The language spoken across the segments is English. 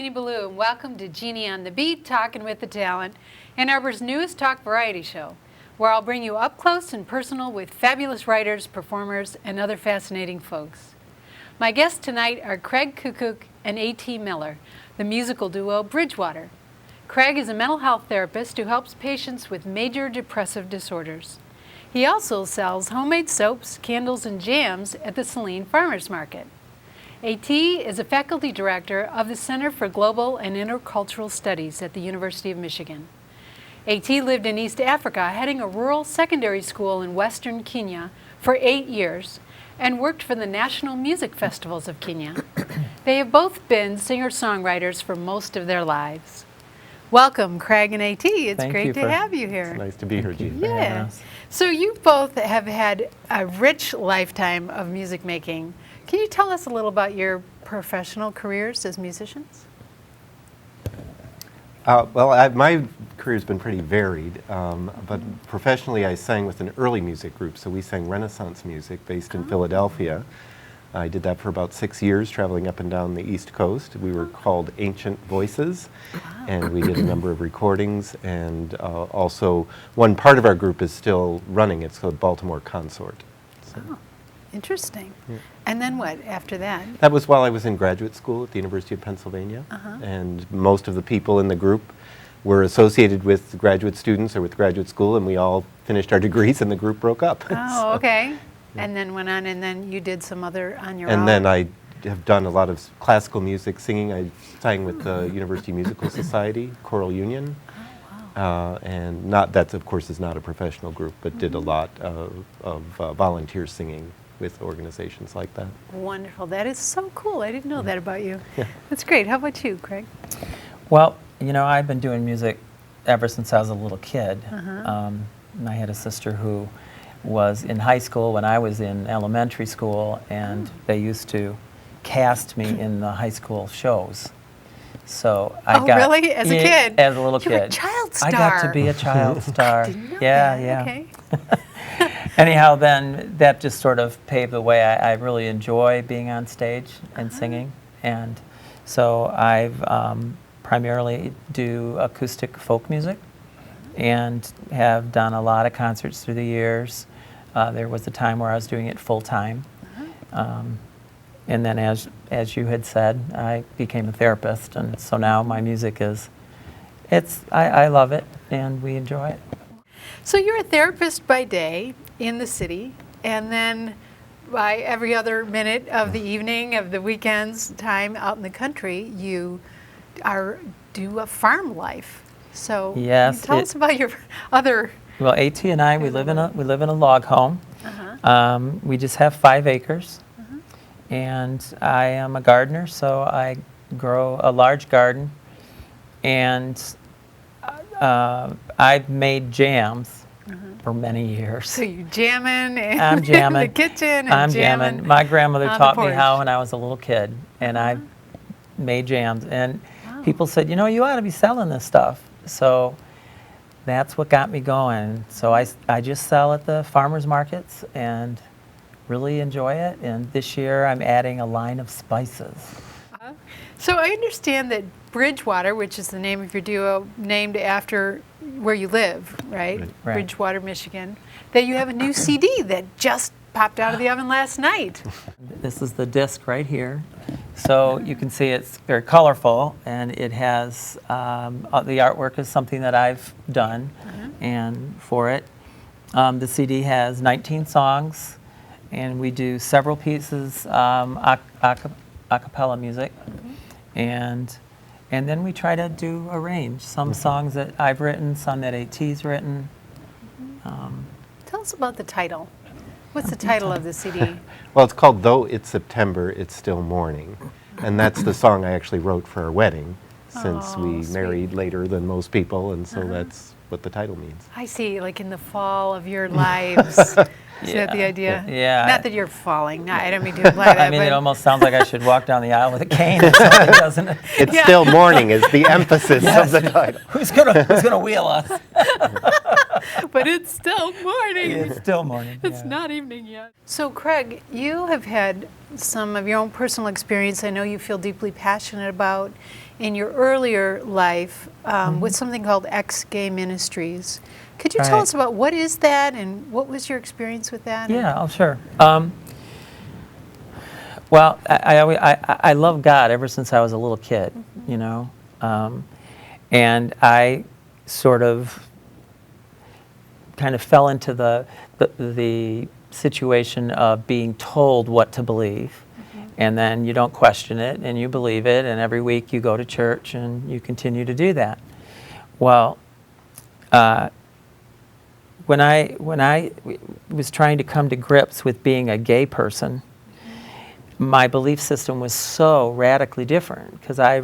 Jeannie Ballou, and welcome to Jeannie on the Beat, Talking with the Talent, Ann Arbor's newest talk variety show, where I'll bring you up close and personal with fabulous writers, performers, and other fascinating folks. My guests tonight are Craig Kukuk and A.T. Miller, the musical duo Bridgewater. Craig is a mental health therapist who helps patients with major depressive disorders. He also sells homemade soaps, candles, and jams at the Saline Farmers Market. A.T. is a faculty director of the Center for Global and Intercultural Studies at the University of Michigan. A.T. lived in East Africa, heading a rural secondary school in western Kenya for 8 years, and worked for the National Music Festivals of Kenya. They have both been singer-songwriters for most of their lives. Welcome, Craig and A.T. It's great to have you here. It's nice to be here, Jeannie. Yeah. So you both have had a rich lifetime of music making. Can you tell us a little about your professional careers as musicians? My career's been pretty varied, but professionally I sang with an early music group, so we sang Renaissance music based in Philadelphia. I did that for about 6 years, traveling up and down the East Coast. We were called Ancient Voices, and we did a number of recordings, and also one part of our group is still running. It's called Baltimore Consort. So. Oh, interesting. Yeah. And then what after that? That was while I was in graduate school at the University of Pennsylvania, and most of the people in the group were associated with graduate students or with graduate school, and we all finished our degrees and the group broke up. Oh, okay. And then went on, and then you did some other on your own? And then I have done a lot of classical music singing. I sang with the University Musical Society, Choral Union. Oh, wow. And that, of course, is not a professional group, but did a lot of volunteer singing with organizations like that. Wonderful. That is so cool. I didn't know that about you. Yeah. That's great. How about you, Craig? Well, you know, I've been doing music ever since I was a little kid. And I had a sister who was in high school when I was in elementary school, and they used to cast me in the high school shows. So I got really? As a kid? As a little you kid. were a child star. I got to be a child star. I didn't know yeah, that. yeah. Okay. Anyhow, then that just sort of paved the way. I really enjoy being on stage and singing, and so I've primarily do acoustic folk music and have done a lot of concerts through the years. There was a time where I was doing it full time, and then as you had said, I became a therapist, and so now my music is, I love it and we enjoy it. So you're a therapist by day in the city, and then by every other minute of the evening, of the weekends time out in the country, you do a farm life. So yes, tell us about your other. Well, A.T. and I, we live in a log home. We just have 5 acres, and I am a gardener, so I grow a large garden, and I've made jams for many years. So you're jamming I'm jamming. in the kitchen and I'm jamming. My grandmother on taught the me porch. how when I was a little kid, and I made jams. And people said, you know, you ought to be selling this stuff. So that's what got me going. So I just sell at the farmers markets and really enjoy it. And this year I'm adding a line of spices. So I understand that Bridgewater, which is the name of your duo, named after where you live, right? Right. Bridgewater, Michigan. That you have a new CD that just popped out of the oven last night. This is the disc right here. So you can see it's very colorful, and it has, the artwork is something that I've done and for it. The CD has 19 songs, and we do several pieces, a cappella music, and then we try to do a range. Some songs that I've written, some that A.T.'s written. Tell us about the title. What's the title of the CD? Well, it's called Though It's September, It's Still Morning. And that's the song I actually wrote for our wedding, since we married later than most people, and so that's what the title means. I see, like in the fall of your lives. Is that the idea? Yeah. Not that you're falling. No, I don't mean to imply that. I mean, but it almost sounds like I should walk down the aisle with a cane or something, doesn't it? It's still morning is the emphasis of the title. Who's gonna wheel us? but it's still morning. It's still morning. It's yeah. not evening yet. So, Craig, you have had some of your own personal experience I know you feel deeply passionate about in your earlier life with something called Ex-Gay Ministries. Could you tell Right. us about what is that and what was your experience with that? Yeah, oh, sure. Well, I love God ever since I was a little kid, you know, and I sort of kind of fell into the situation of being told what to believe, and then you don't question it, and you believe it, and every week you go to church and you continue to do that. Well, when I was trying to come to grips with being a gay person, my belief system was so radically different because I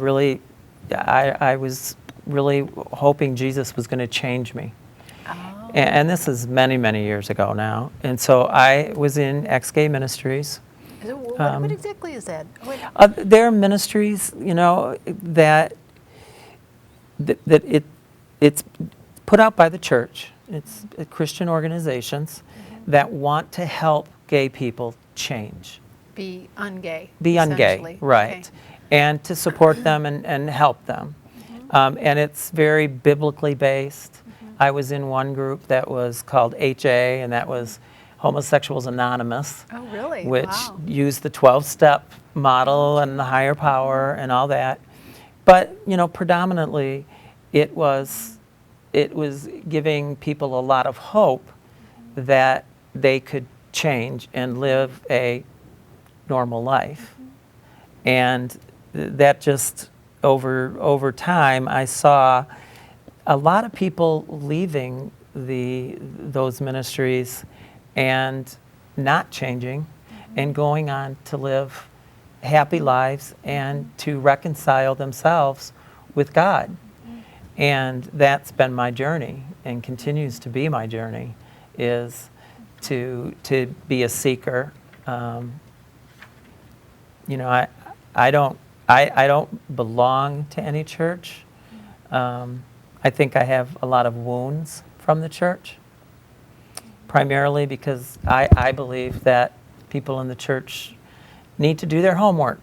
was really hoping Jesus was going to change me. Oh. And this is many, many years ago now. And so I was in Ex-Gay Ministries. What exactly is that? There are ministries, you know, that it's put out by the church. It's Christian organizations that want to help gay people change. Be ungay. Be ungay, essentially. right. Okay. And to support them and help them. And it's very biblically based. I was in one group that was called HA, and that was Homosexuals Anonymous. Oh, really? Which Wow. used the 12-step model and the higher power and all that. But, you know, predominantly it was giving people a lot of hope that they could change and live a normal life. And that just over time I saw a lot of people leaving those ministries and not changing and going on to live happy lives and to reconcile themselves with God. And that's been my journey and continues to be my journey, is to be a seeker. You know, I don't belong to any church. I think I have a lot of wounds from the church, primarily because I believe that people in the church need to do their homework.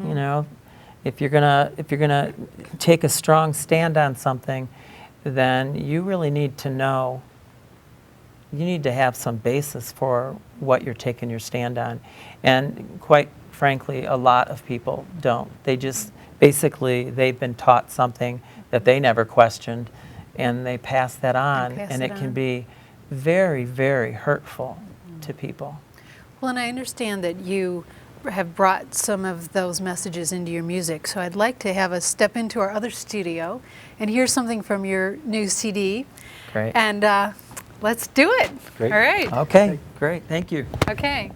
You know, if you're gonna take a strong stand on something, then you really need to know. You need to have some basis for what you're taking your stand on, and quite frankly, a lot of people don't. They just basically they've been taught something that they never questioned, and they pass that on, and it can be very, very hurtful to people. Well, and I understand that you have brought some of those messages into your music, so I'd like to have us step into our other studio and hear something from your new CD. Great. And let's do it. Great. All right. Okay, great, thank you. Okay.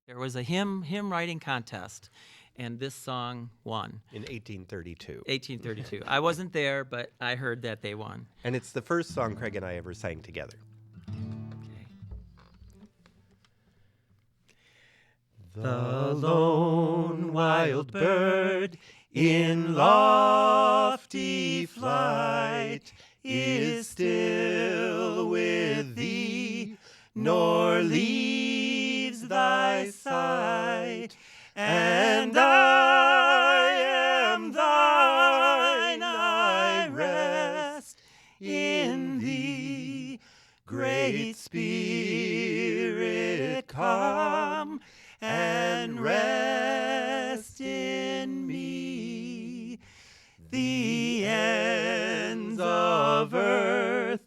There was a hymn writing contest, and this song won. In 1832. 1832. I wasn't there, but I heard that they won. And it's the first song Craig and I ever sang together. The lone wild bird in lofty flight is still with thee, nor leaves thy sight. And I am thine, I rest in thee. Great Spirit, come and rest in me. The ends of earth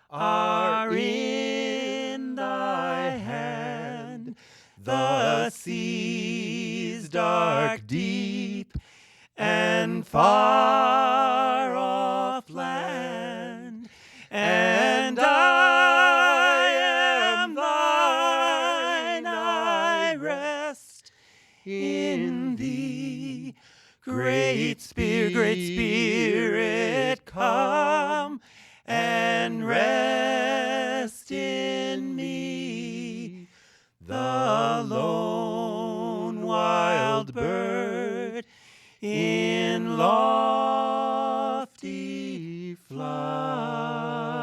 are in thy hand, the seas dark, deep, and far off land, and I am thine, I rest in thee. Great Spirit, come and rest in me. The lone wild bird in lofty flight.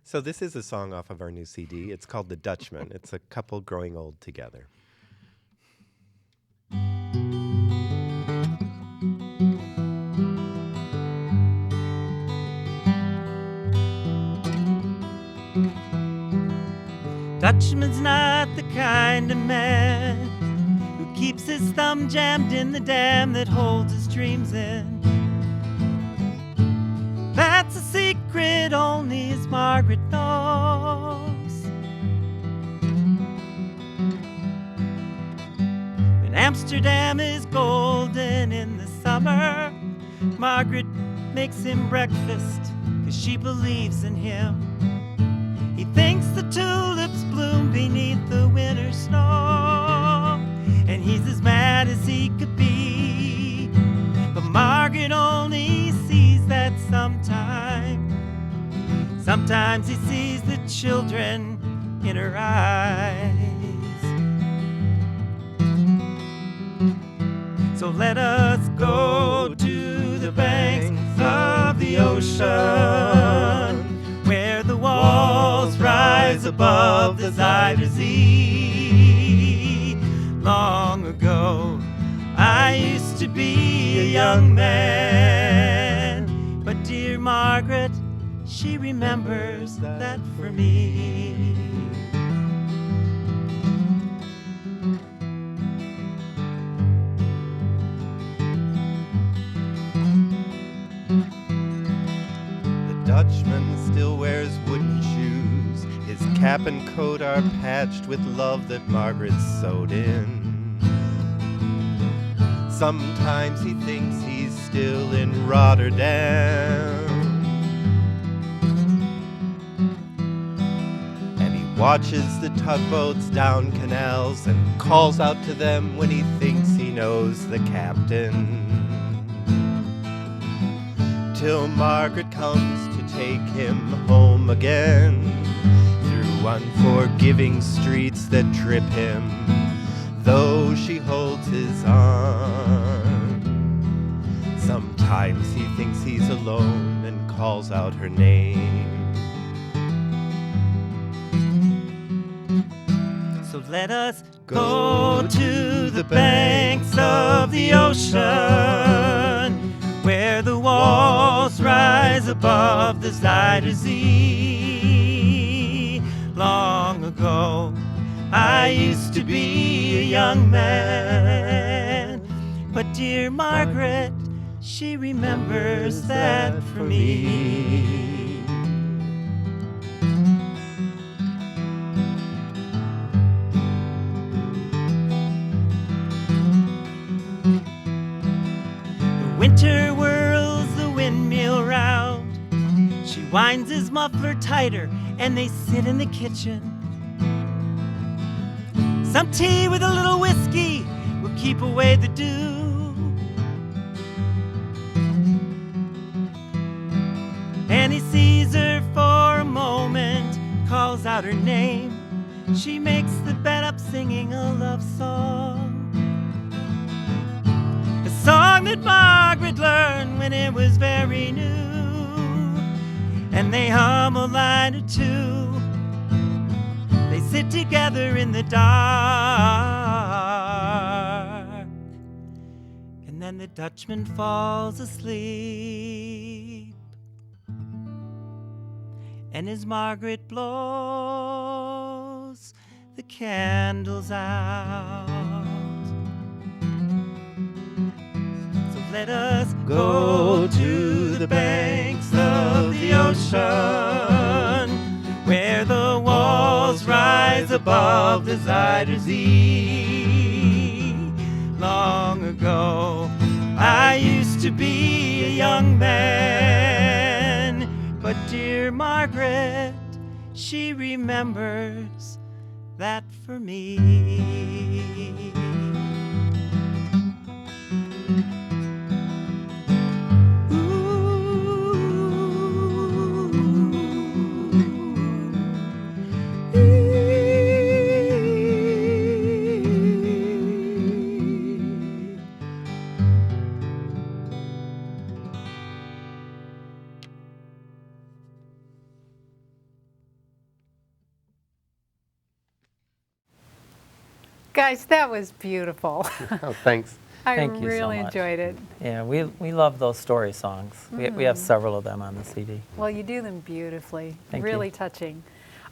So this is a song off of our new CD. It's called The Dutchman. It's a couple growing old together. Dutchman's not the kind of man who keeps his thumb jammed in the dam that holds his dreams in. That's a secret only his Margaret knows. When Amsterdam is golden in the summer, Margaret makes him breakfast 'cause she believes in him. He thinks the tulips bloom beneath the winter snow, and he's as mad as he could be. But Margaret only sees that sometimes he sees the children in her eyes. So let us go to the banks of the ocean, where the walls rise above the Zuyder Zee. Long ago, I used to be a young man, but dear Margaret, she remembers that for me. The Dutchman still wears wooden shoes. His cap and coat are patched with love that Margaret sewed in. Sometimes he thinks he's still in Rotterdam, and he watches the tugboats down canals and calls out to them when he thinks he knows the captain. Till Margaret comes to take him home again, through unforgiving streets that trip him, though she holds his arm. Sometimes he thinks he's alone and calls out her name. So let us go to the banks of the ocean, where the walls rise above the Zuyder Zee. Long ago, I used to be a young man, but dear Margaret, she remembers that for me. The winter whirls the windmill round. She winds his muffler tighter, and they sit in the kitchen. Some tea with a little whiskey will keep away the dew. And he sees her for a moment, calls out her name. She makes the bed up singing a love song. A song that Margaret learned when it was very new. And they hum a line or two. They sit together in the dark, and then the Dutchman falls asleep, and as Margaret blows the candles out. So let us go to the banks of the ocean, where the walls rise above the Zuyder Zee. Long ago, I used to be a young man, but dear Margaret, she remembers that for me. Guys, that was beautiful. Oh, thanks. I Thank you so really much. enjoyed it. Yeah, we love those story songs. We have several of them on the CD. Well, you do them beautifully. Thank Really you. touching.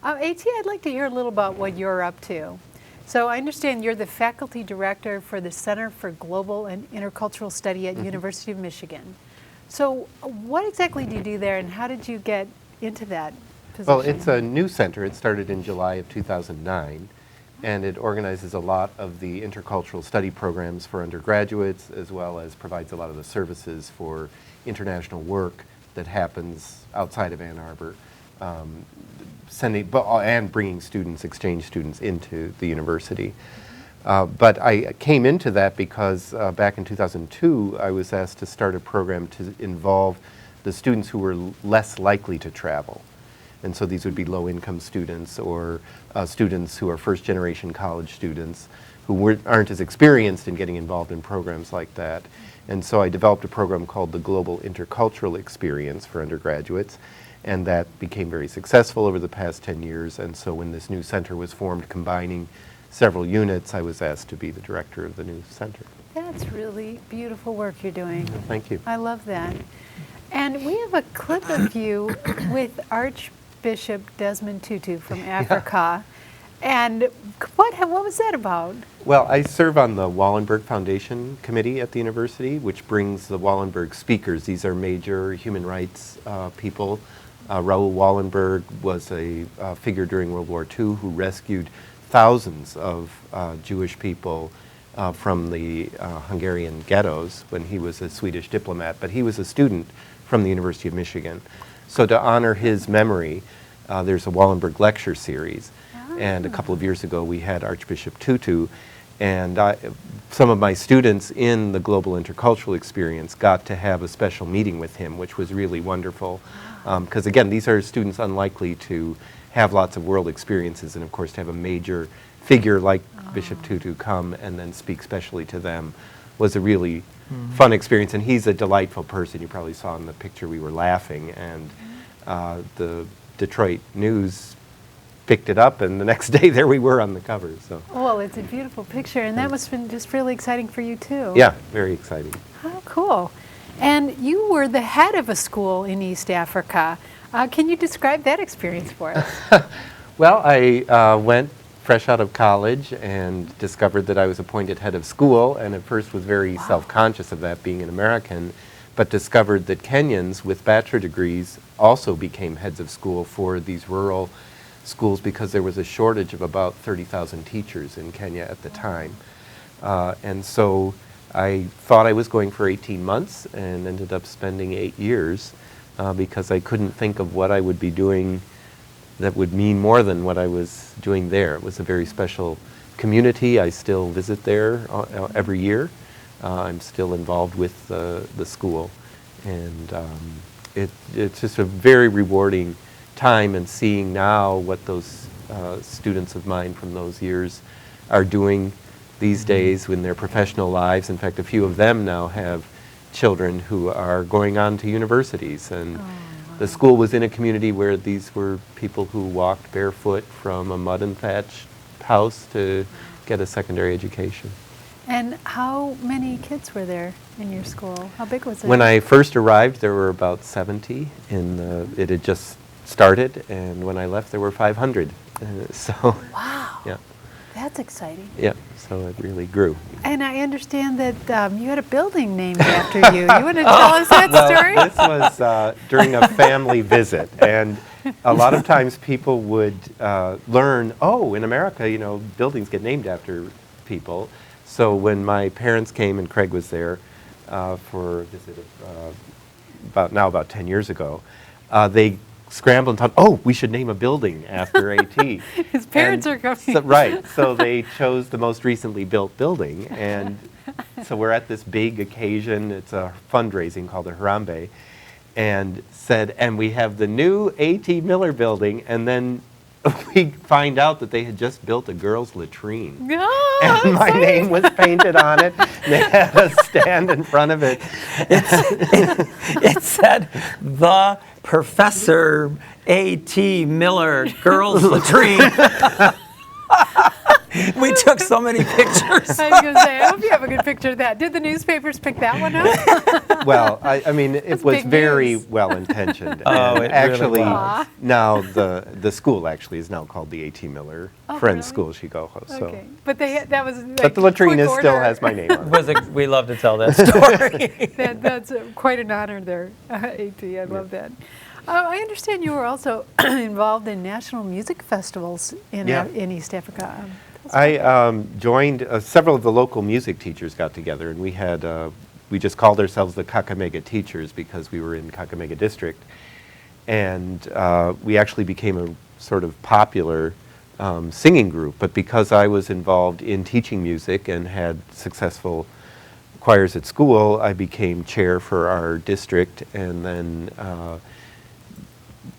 A.T., I'd like to hear a little about what you're up to. So I understand you're the faculty director for the Center for Global and Intercultural Study at University of Michigan. So what exactly do you do there, and how did you get into that position? Well, it's a new center. It started in July of 2009, and it organizes a lot of the intercultural study programs for undergraduates, as well as provides a lot of the services for international work that happens outside of Ann Arbor, and bringing students, exchange students, into the university. But I came into that because back in 2002, I was asked to start a program to involve the students who were less likely to travel. And so these would be low-income students or students who are first-generation college students who aren't as experienced in getting involved in programs like that. And so I developed a program called the Global Intercultural Experience for undergraduates, and that became very successful over the past 10 years. And so when this new center was formed, combining several units, I was asked to be the director of the new center. That's really beautiful work you're doing. Thank you. I love that. And we have a clip of you with Archbishop Desmond Tutu from Africa. And what was that about? Well, I serve on the Wallenberg Foundation Committee at the university, which brings the Wallenberg speakers. These are major human rights people. Raoul Wallenberg was a figure during World War II who rescued thousands of Jewish people from the Hungarian ghettos when he was a Swedish diplomat, but he was a student from the University of Michigan. So to honor his memory, there's a Wallenberg lecture series. And a couple of years ago, we had Archbishop Tutu, and some of my students in the Global Intercultural Experience got to have a special meeting with him, which was really wonderful. Because again, these are students unlikely to have lots of world experiences, and of course to have a major figure like Bishop Tutu come and then speak specially to them was a really fun experience. And he's a delightful person. You probably saw in the picture we were laughing, and the Detroit News picked it up, and the next day there we were on the cover. So. Well, it's a beautiful picture, and that must have been just really exciting for you too. Yeah, very exciting. Oh, cool. And you were the head of a school in East Africa. Can you describe that experience for us? Well, I went fresh out of college and discovered that I was appointed head of school, and at first was very self-conscious of that, being an American, but discovered that Kenyans with bachelor degrees also became heads of school for these rural schools because there was a shortage of about 30,000 teachers in Kenya at the time. And so I thought I was going for 18 months and ended up spending 8 years because I couldn't think of what I would be doing that would mean more than what I was doing there. It was a very special community. I still visit there every year. I'm still involved with the school. And it's just a very rewarding time, and seeing now what those students of mine from those years are doing these days in their professional lives. In fact, a few of them now have children who are going on to universities, and the school was in a community where these were people who walked barefoot from a mud and thatched house to get a secondary education. And how many kids were there in your school? How big was it? When I first arrived, there were about 70. It had just started, and when I left, there were 500. So, wow. Yeah. That's exciting. Yeah, so it really grew. And I understand that you had a building named after you. You want to tell us that story? This was during a family visit, and a lot of times people would learn, oh, in America, you know, buildings get named after people. So when my parents came, and Craig was there for a visit about 10 years ago, they scrambled and thought, oh, we should name a building after A.T. His parents are coming. So, right, so they chose the most recently built building, and so we're at this big occasion. It's a fundraising called the Harambe, and said, and we have the new A.T. Miller building, and then we find out that they had just built a girls' latrine. Oh, and my name was painted on it. They had a stand in front of it. It said, the Professor A.T. Miller Girls Latrine. We took so many pictures. I was going to say, I hope you have a good picture of that. Did the newspapers pick that one up? Well, I mean, it That's was big very news. well intentioned. Oh, And it really actually, was. now the school actually is now called the A.T. Miller Oh, Friends really? School Chigoho. So, Okay, but that was like but the latrine quick still order. has my name on it. We love to tell that story. That's quite an honor there, A.T. I love that. I understand you were also involved in national music festivals in Yeah. in East Africa. I joined, several of the local music teachers got together, and we just called ourselves the Kakamega Teachers because we were in Kakamega District. And we actually became a sort of popular singing group, but because I was involved in teaching music and had successful choirs at school, I became chair for our district, and then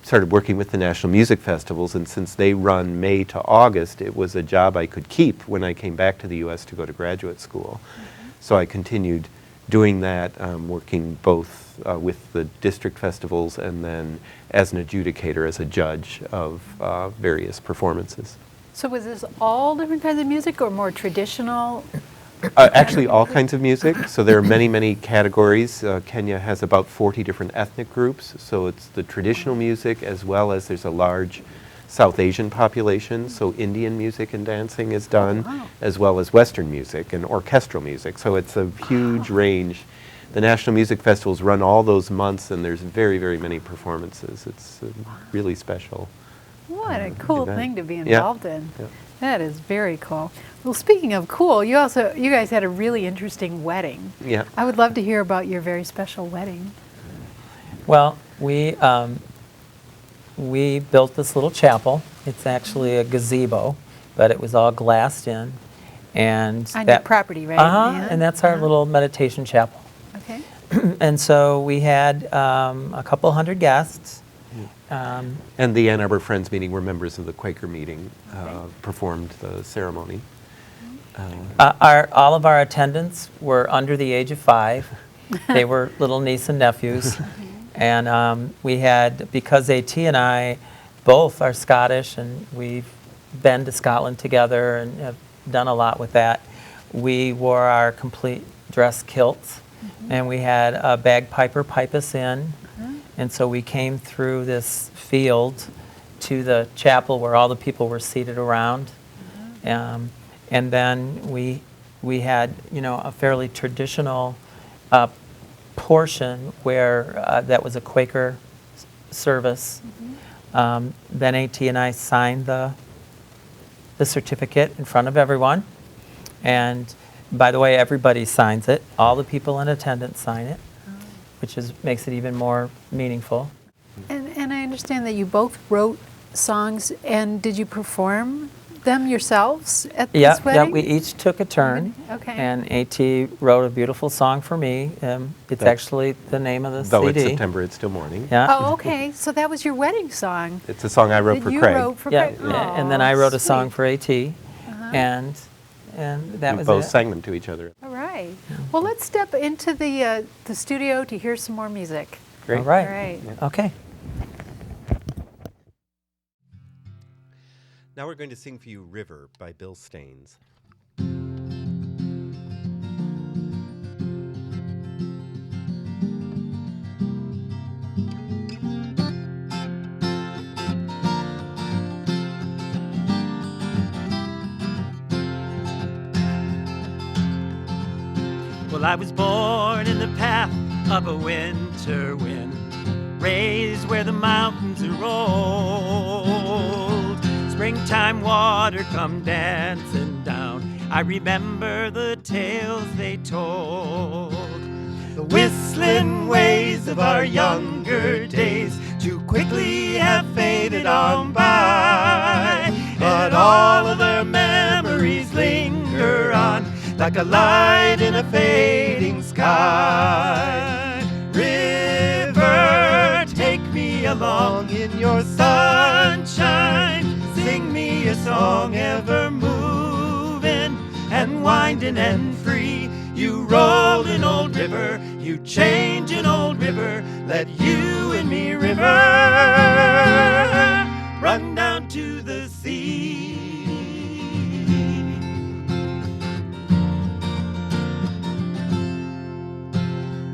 started working with the National Music Festivals. And since they run May to August, it was a job I could keep when I came back to the U.S. to go to graduate school. So I continued doing that, working both with the district festivals and then as an adjudicator, as a judge of various performances. So was this all different kinds of music or more traditional? Actually, all kinds of music. So there are many, many categories. Kenya has about 40 different ethnic groups. So it's the traditional music as well as there's a large South Asian population. So Indian music and dancing is done, Wow. as well as Western music and orchestral music. So it's a huge range. The National Music Festivals run all those months, and there's very, very many performances. It's really special. What a cool event. thing to be Yeah. involved in. Yeah. That is very cool. Well, speaking of cool, you guys had a really interesting wedding. Yeah. I would love to hear about your very special wedding. Well, we built this little chapel. It's actually a gazebo, but it was all glassed in. And On your property, right? Yeah. And that's our little meditation chapel. Okay. And so we had a couple hundred guests. And the Ann Arbor Friends meeting, where members of the Quaker meeting performed the ceremony. All of our attendants were under the age of 5. They were little niece and nephews. And we had, because A.T. and I both are Scottish and we've been to Scotland together and have done a lot with that, we wore our complete dress kilts. And we had a bagpiper pipe us in. And so we came through this field to the chapel where all the people were seated around. And then we had, a fairly traditional portion where that was a Quaker service. Then A.T. and I signed the certificate in front of everyone. And by the way, everybody signs it. All the people in attendance sign it, which makes it even more meaningful. And I understand that you both wrote songs, and did you perform them yourselves at this wedding? Yeah, we each took a turn. Okay. And A.T. wrote a beautiful song for me. It's actually the name of the Though CD. it's September, it's still morning. Yeah. Oh, okay. So that was your wedding song. It's a song I wrote that for you Craig. wrote for Yeah, Craig. yeah, and then Aw, I wrote a song sweet. for A.T. And that We was both it. sang them to each other. All right. Well, let's step into the studio to hear some more music. Great. All right. All right. Okay. Now we're going to sing for you River by Bill Staines. Well, I was born in the path of a winter wind, raised where the mountains are old. Springtime water come dancing down. I remember the tales they told. The whistling ways of our younger days too quickly have faded on by. But all of their memories linger on like a light in a fading sky. River, take me along in your sunshine. Sing me a song ever moving and winding and free. You rolling old river, you changing old river. Let you and me, river, run down to the sea.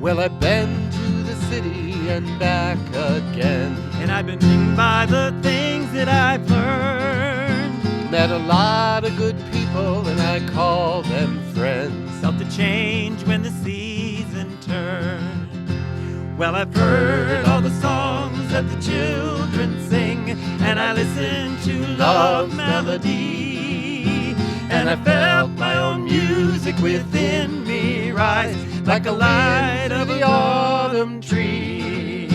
Well, I've been to the city and back again. And I've been thinking by the things that I've learned. Met a lot of good people and I call them friends. Felt the change when the season turned. Well, I've heard all the songs that the children sing, and I listen to love's melody. And I felt my own music within me rise like a light of the autumn trees.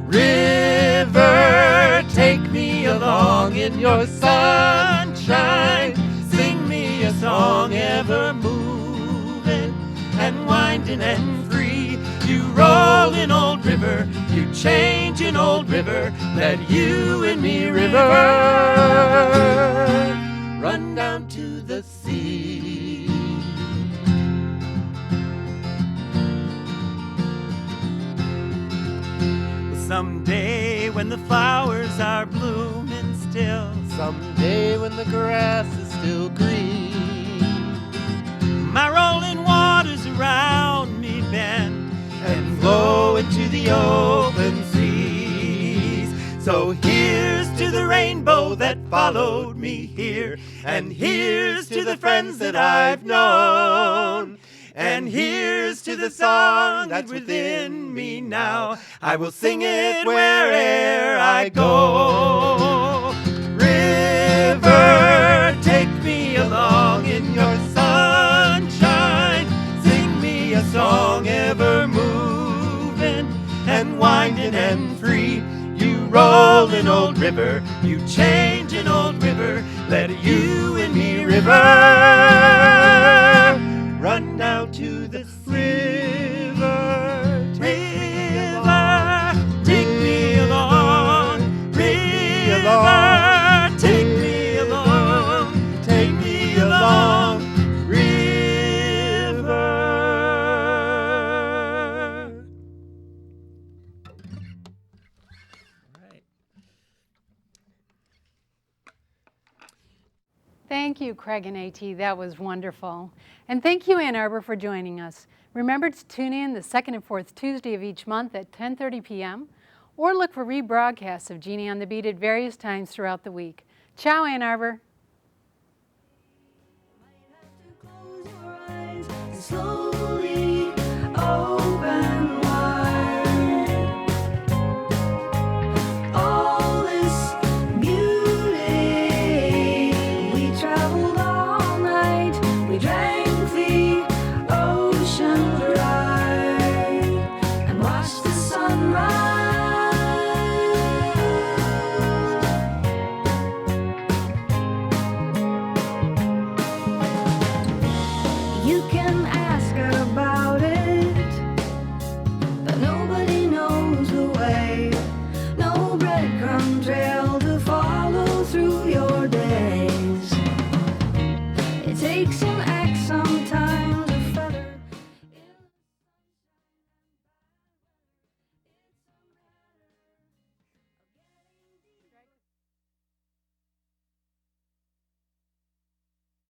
River, take me along in your sunshine. Sing me a song ever moving and winding and free. You roll in old river, you change in old river. Let you and me, river, run down to the sea. Someday when the flowers are blooming still, Someday when the grass is still green, my rolling waters around me bend and flow into the open seas. So here's to the rainbow that followed me here, and here's to the friends that I've known, and here's to the song that's within me now. I will sing it where'er I go. River, take me along in your sunshine. Sing me a song ever moving and winding and free. You roll in old river, you change in old river. Let you and me, river, run down to the river. River, take me along. River, take me along. Take me along, river. Right. Thank you, Craig and A.T. That was wonderful. And thank you, Ann Arbor, for joining us. Remember to tune in the second and fourth Tuesday of each month at 10:30 p.m. or look for rebroadcasts of Jeannie on the Beat at various times throughout the week. Ciao, Ann Arbor. Close your eyes and slow